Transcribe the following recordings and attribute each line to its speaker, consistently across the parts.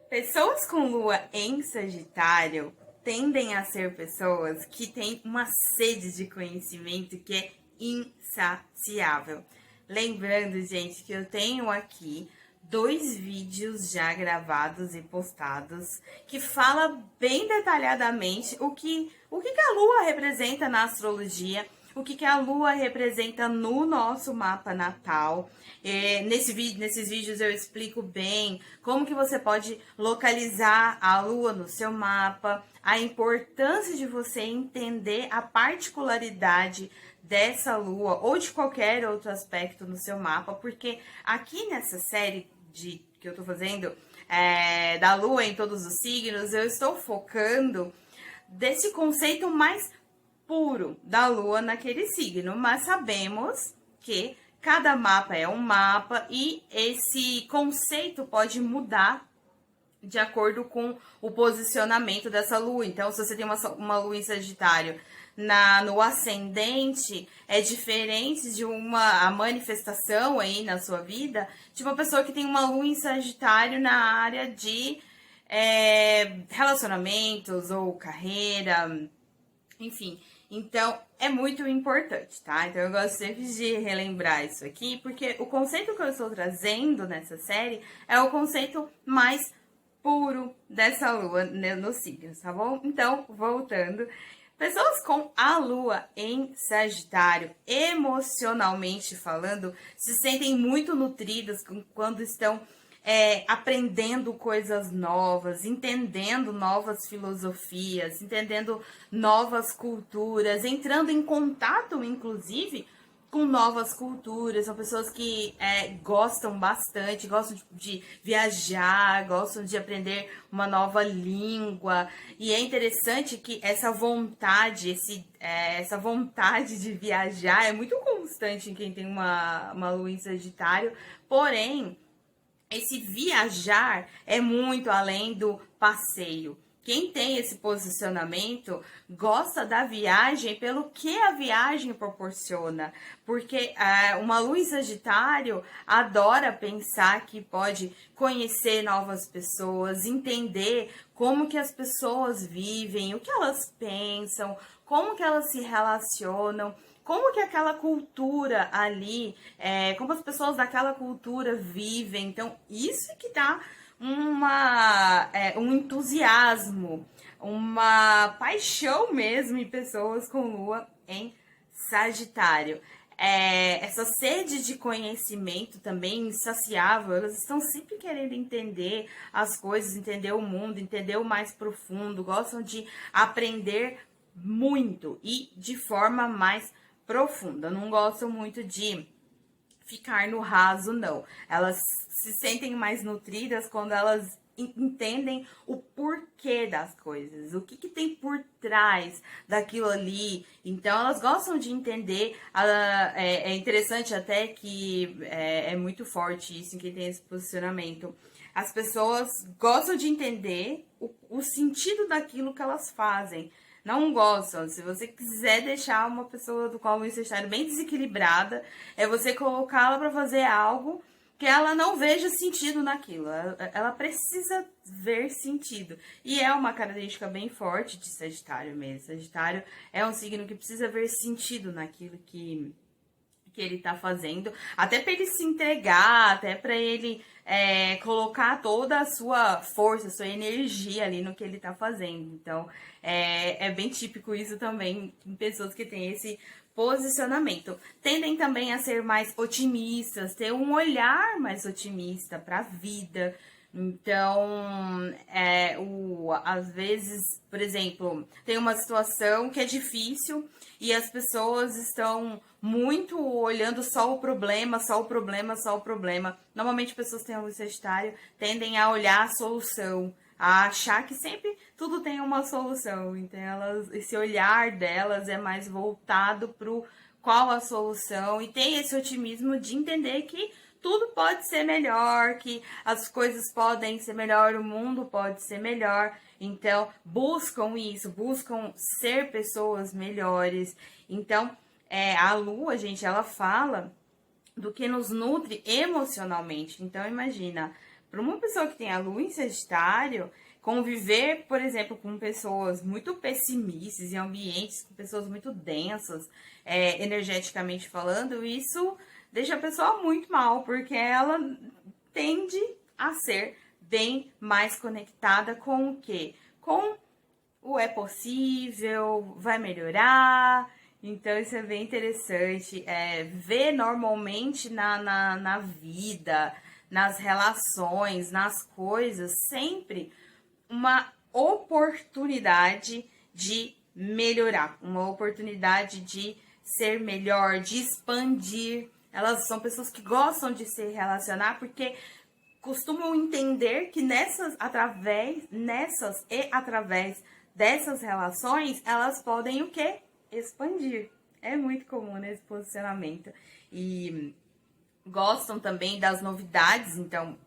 Speaker 1: Pessoas com lua em Sagitário tendem a ser pessoas que têm uma sede de conhecimento que é insaciável. Lembrando, gente, que eu tenho aqui dois vídeos já gravados e postados que fala bem detalhadamente o que a lua representa na astrologia, o que a lua representa no nosso mapa natal. Nesses vídeos eu explico bem como que você pode localizar a lua no seu mapa, a importância de você entender a particularidade dessa lua ou de qualquer outro aspecto no seu mapa, porque aqui nessa série que eu tô fazendo da lua em todos os signos, eu estou focando desse conceito mais puro da lua naquele signo, mas sabemos que cada mapa é um mapa e esse conceito pode mudar de acordo com o posicionamento dessa lua. Então, se você tem uma lua em Sagitário no ascendente, é diferente de a manifestação aí na sua vida de uma pessoa que tem uma lua em Sagitário na área de relacionamentos ou carreira, enfim. Então, é muito importante, tá? Então, eu gosto sempre de relembrar isso aqui, porque o conceito que eu estou trazendo nessa série é o conceito mais puro dessa lua nos signos, tá bom? Então, voltando. Pessoas com a lua em Sagitário, emocionalmente falando, se sentem muito nutridas quando estão aprendendo coisas novas, entendendo novas filosofias, entendendo novas culturas, entrando em contato, inclusive, com novas culturas. São pessoas que gostam bastante, gostam de viajar, gostam de aprender uma nova língua. E é interessante que essa vontade, essa vontade de viajar é muito constante em quem tem uma lua em Sagitário, porém esse viajar é muito além do passeio. Quem tem esse posicionamento gosta da viagem pelo que a viagem proporciona. Porque uma lua em Sagitário adora pensar que pode conhecer novas pessoas, entender como que as pessoas vivem, o que elas pensam, como que elas se relacionam, como que aquela cultura ali, como as pessoas daquela cultura vivem. Então, isso que dá um entusiasmo, uma paixão mesmo em pessoas com lua em Sagitário. Essa sede de conhecimento também insaciável, elas estão sempre querendo entender as coisas, entender o mundo, entender o mais profundo, gostam de aprender muito e de forma mais profunda. Não gostam muito de ficar no raso, não. Elas se sentem mais nutridas quando elas entendem o porquê das coisas, o que tem por trás daquilo ali. Então, elas gostam de entender. É interessante até que é muito forte isso em quem tem esse posicionamento. As pessoas gostam de entender o sentido daquilo que elas fazem. Não gostam. Se você quiser deixar uma pessoa do qual o Sagitário bem desequilibrada, é você colocá-la para fazer algo que ela não veja sentido naquilo. Ela precisa ver sentido. E é uma característica bem forte de Sagitário mesmo. Sagitário é um signo que precisa ver sentido naquilo que ele tá fazendo, até para ele se entregar, até para ele colocar toda a sua força, sua energia ali no que ele tá fazendo. Então, é bem típico isso também em pessoas que têm esse posicionamento. Tendem também a ser mais otimistas, ter um olhar mais otimista para a vida. Então, às vezes, por exemplo, tem uma situação que é difícil e as pessoas estão muito olhando só o problema, só o problema, só o problema. Normalmente, pessoas que têm a lua Sagitário tendem a olhar a solução, a achar que sempre tudo tem uma solução. Então, esse olhar delas é mais voltado para qual a solução e tem esse otimismo de entender que tudo pode ser melhor, que as coisas podem ser melhor, o mundo pode ser melhor. Então, buscam isso, buscam ser pessoas melhores. Então, a lua, gente, ela fala do que nos nutre emocionalmente. Então, imagina, para uma pessoa que tem a lua em Sagitário, conviver, por exemplo, com pessoas muito pessimistas, em ambientes com pessoas muito densas, energeticamente falando, isso deixa a pessoa muito mal, porque ela tende a ser bem mais conectada com o quê? Com o é possível, vai melhorar. Então, isso é bem interessante. Ver normalmente na vida, nas relações, nas coisas, sempre uma oportunidade de melhorar, uma oportunidade de ser melhor, de expandir. Elas são pessoas que gostam de se relacionar porque costumam entender que através dessas relações, elas podem o quê? Expandir. É muito comum nesse posicionamento. E gostam também das novidades, então,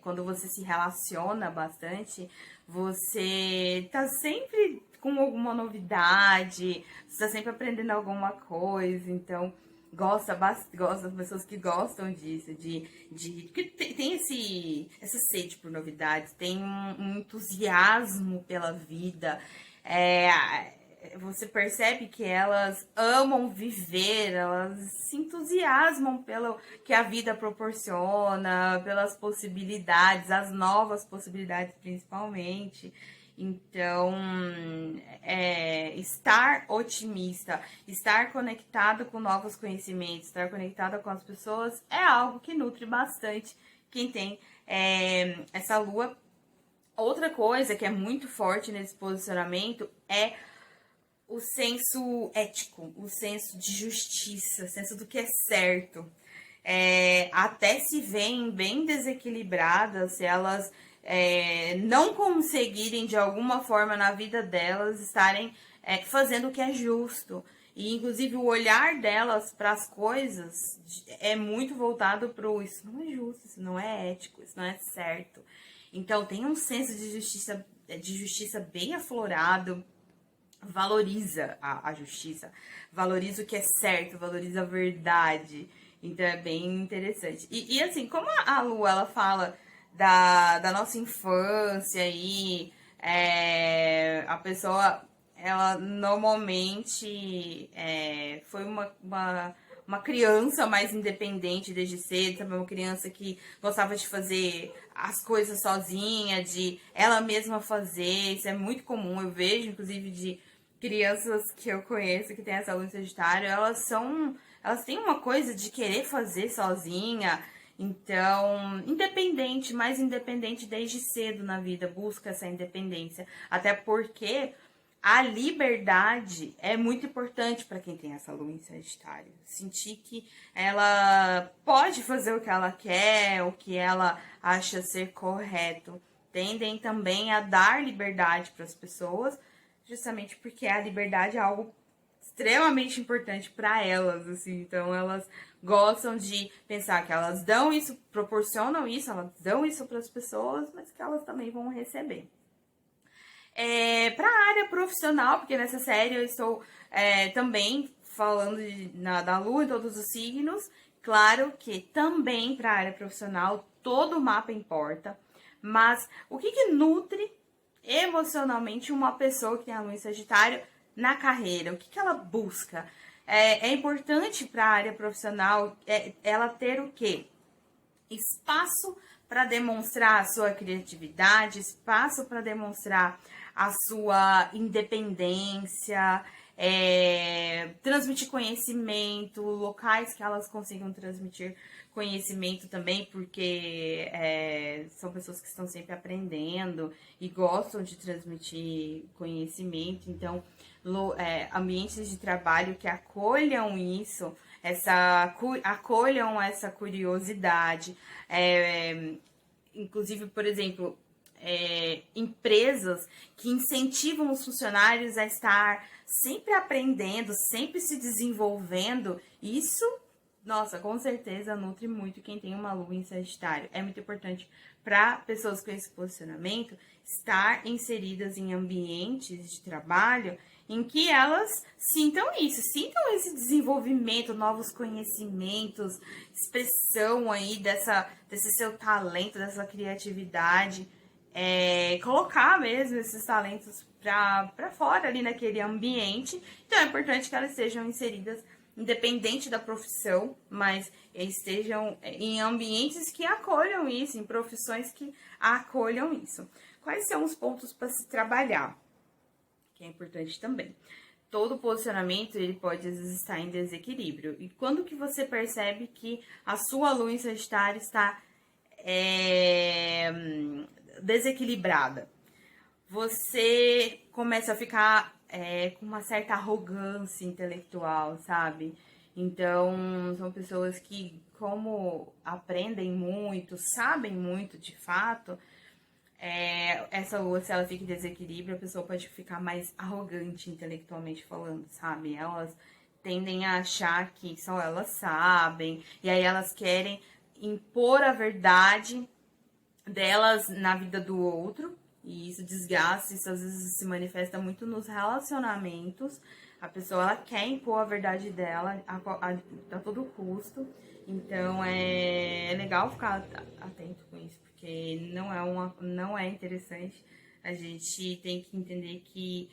Speaker 1: quando você se relaciona bastante, você tá sempre com alguma novidade, você tá sempre aprendendo alguma coisa, então gosta das pessoas que gostam disso, que tem essa sede por novidades, tem um entusiasmo pela vida, você percebe que elas amam viver, elas se entusiasmam pelo que a vida proporciona, pelas possibilidades, as novas possibilidades principalmente. Então, estar otimista, estar conectado com novos conhecimentos, estar conectado com as pessoas é algo que nutre bastante quem tem essa lua. Outra coisa que é muito forte nesse posicionamento é o senso ético, o senso de justiça, o senso do que é certo. Até se veem bem desequilibradas se elas não conseguirem de alguma forma na vida delas estarem fazendo o que é justo. E inclusive o olhar delas para as coisas é muito voltado para isso não é justo, isso não é ético, isso não é certo. Então tem um senso de justiça bem aflorado, valoriza a justiça, valoriza o que é certo, valoriza a verdade. Então é bem interessante. E assim, como a Lu, ela fala da nossa infância e a pessoa, ela normalmente foi uma criança mais independente desde cedo, também uma criança que gostava de fazer as coisas sozinha, de ela mesma fazer, isso é muito comum, eu vejo, inclusive, de crianças que eu conheço que têm essa lua em Sagitário, elas têm uma coisa de querer fazer sozinha, então, mais independente desde cedo na vida, busca essa independência, até porque a liberdade é muito importante para quem tem essa lua em Sagitário. Sentir que ela pode fazer o que ela quer, o que ela acha ser correto. Tendem também a dar liberdade para as pessoas, justamente porque a liberdade é algo extremamente importante para elas, assim. Então, elas gostam de pensar que elas dão isso, proporcionam isso, elas dão isso para as pessoas, mas que elas também vão receber. Para a área profissional, porque nessa série eu estou também falando da Lua em todos os signos, claro que também para a área profissional todo o mapa importa, mas o que nutre emocionalmente uma pessoa que tem a Lua em Sagitário na carreira? O que ela busca? É importante para a área profissional ela ter o quê? Espaço para demonstrar a sua criatividade, espaço para demonstrar a sua independência, transmitir conhecimento, locais que elas consigam transmitir conhecimento também, porque são pessoas que estão sempre aprendendo e gostam de transmitir conhecimento, então ambientes de trabalho que acolham isso, acolham essa curiosidade, inclusive, por exemplo, empresas que incentivam os funcionários a estar sempre aprendendo, sempre se desenvolvendo, isso, nossa, com certeza nutre muito quem tem uma lua em Sagitário. É muito importante para pessoas com esse posicionamento estar inseridas em ambientes de trabalho em que elas sintam isso, sintam esse desenvolvimento, novos conhecimentos, expressão aí desse seu talento, dessa criatividade, colocar mesmo esses talentos para fora ali naquele ambiente. Então é importante que elas sejam inseridas independente da profissão, mas estejam em ambientes que acolham isso, em profissões que acolham isso. Quais são os pontos para se trabalhar? Que é importante também. Todo posicionamento, ele pode às vezes estar em desequilíbrio. E quando que você percebe que a sua lua em Sagitário está desequilibrada? Você começa a ficar com uma certa arrogância intelectual, sabe? Então, são pessoas que, como aprendem muito, sabem muito de fato, essa lua, se ela fica em desequilíbrio, a pessoa pode ficar mais arrogante intelectualmente falando, sabe? Elas tendem a achar que só elas sabem, e aí elas querem impor a verdade delas na vida do outro, e isso desgasta, isso às vezes se manifesta muito nos relacionamentos. A pessoa, ela quer impor a verdade dela a todo custo. Então, é legal ficar atento com isso, porque não é interessante. A gente tem que entender que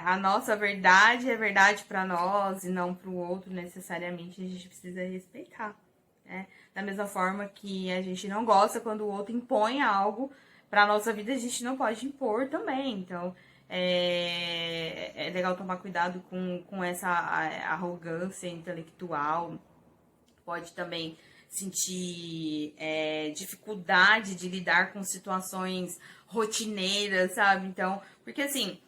Speaker 1: a nossa verdade é verdade para nós e não para o outro necessariamente. A gente precisa respeitar, né? Da mesma forma que a gente não gosta quando o outro impõe algo para nossa vida, a gente não pode impor também. Então, é legal tomar cuidado com essa arrogância intelectual. Pode também sentir dificuldade de lidar com situações rotineiras, sabe? Então, porque assim,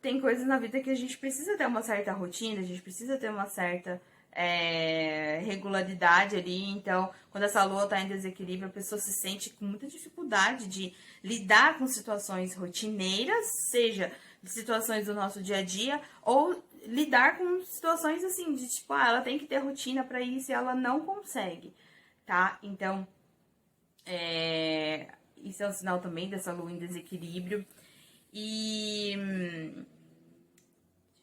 Speaker 1: tem coisas na vida que a gente precisa ter uma certa rotina, a gente precisa ter uma certa regularidade ali. Então, quando essa lua tá em desequilíbrio, a pessoa se sente com muita dificuldade de lidar com situações rotineiras, seja situações do nosso dia a dia, ou lidar com situações assim, de tipo, ela tem que ter rotina para isso e ela não consegue, tá? Então, isso é um sinal também dessa lua em desequilíbrio. E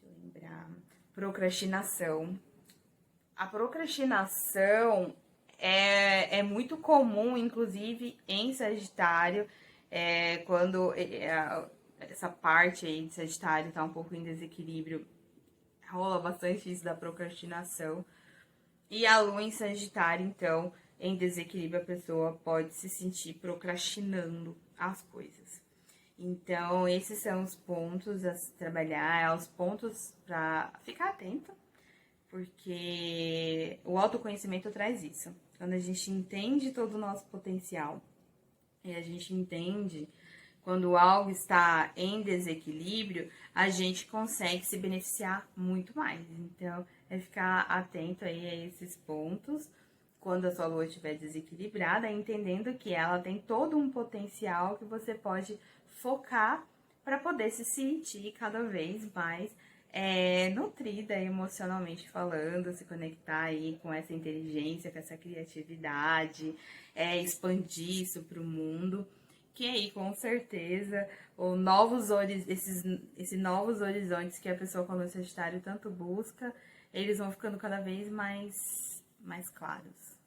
Speaker 1: deixa eu lembrar, procrastinação. A procrastinação é muito comum, inclusive em Sagitário, quando essa parte aí de Sagitário tá um pouco em desequilíbrio, rola bastante isso da procrastinação. E a lua em Sagitário, então, em desequilíbrio, a pessoa pode se sentir procrastinando as coisas. Então, esses são os pontos a se trabalhar, os pontos para ficar atento, porque o autoconhecimento traz isso. Quando a gente entende todo o nosso potencial e a gente entende quando algo está em desequilíbrio, a gente consegue se beneficiar muito mais. Então, é ficar atento aí a esses pontos quando a sua lua estiver desequilibrada, entendendo que ela tem todo um potencial que você pode focar para poder se sentir cada vez mais nutrida emocionalmente falando, se conectar aí com essa inteligência, com essa criatividade, expandir isso para o mundo, que aí com certeza esses novos horizontes que a pessoa com o Sagitário tanto busca, eles vão ficando cada vez mais claros.